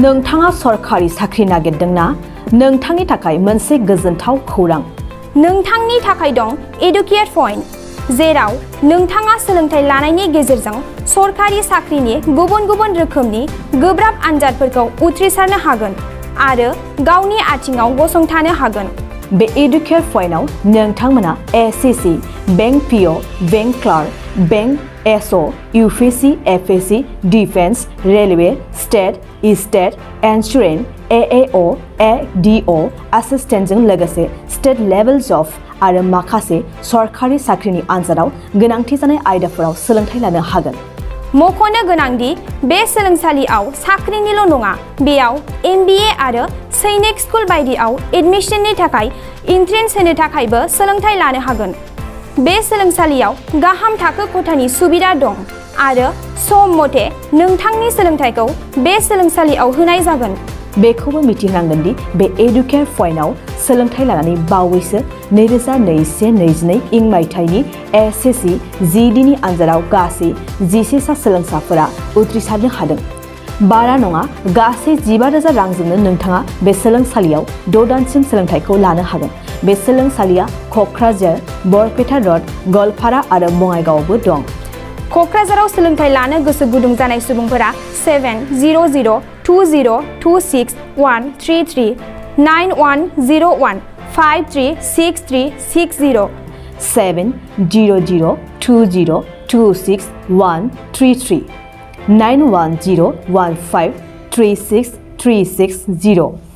नोंथाङा सरखारि साख्रि नागिरदोंना? नोंथांनि थाखाय मोनसे गोजोनथाव खौरां। नोंथांनि थाखाय दं एडुकेट पॉइंट, जेराव नोंथाङा सोलोंथाइ लानायनि गेजेरजों सरखारि साख्रिनि गुबुन-गुबुन रोखोमनि गोब्राब आनजादफोरखौ उथ्रिसारनो हागोन आरो गावनि आथिङाव गसंथानो हागोन। बे एडुकेट पॉइन्टआव नोंथांमोना SSC, bank PO, bank clerk, bank SO, UPSC, FSC, defence, railway, state, insurance, AAO, ADO एसिस्टेन्टजों लोगोसे स्टेट लेभेल जब आरो माखासे सरखारि साख्रिनि आनजादाव गोनांथि जानाय आयदाफोराव सोलोंथाइ लानो हागोन। मख'नो गोनांदि बे सोलोंसालियाव साख्रिनिल' नङा, बेयाव एमबिए आरो सैनिक स्कुल बायदियाव एडमिशननि थाखाय एन्ट्रेन्स होनो थाखायबो सोलोंथाइ लानो हागोन। बे सोलोंसालियाव गाहाम थाखो खथानि सुबिदा दं आरो सम मथे नोंथांनि सोलोंथाइखौ बे सोलोंसालियाव होनाय जागोन। बेखौबो मिथिनांगोन दि बे एडुकेट पॉइन्टआव सोलोंथाइ लानानै बावैसो 2021-22 मायथाइनि एसएससी जीडीनि आनजादाव गासै 11 सा सोलोंसाफोरा उथ्रिसारनो हादों। बारा नङा, गासै 15,000 रांजोंनो नोंथाङा बे सोलोंसालियाव 6 दानसिम सोलोंथाइखौ लानो हागोन। बे सोलोंसालिया क'क्राझार, बरपेटा र'ड, गवालपारा आरो बङाइगावआवबो दं। क'क्राझाराव सोलोंथाइ लानो गोसो गुदुं जानाय सुबुंफोरा 700-226-133 9101-536360 700-226-133 9101536360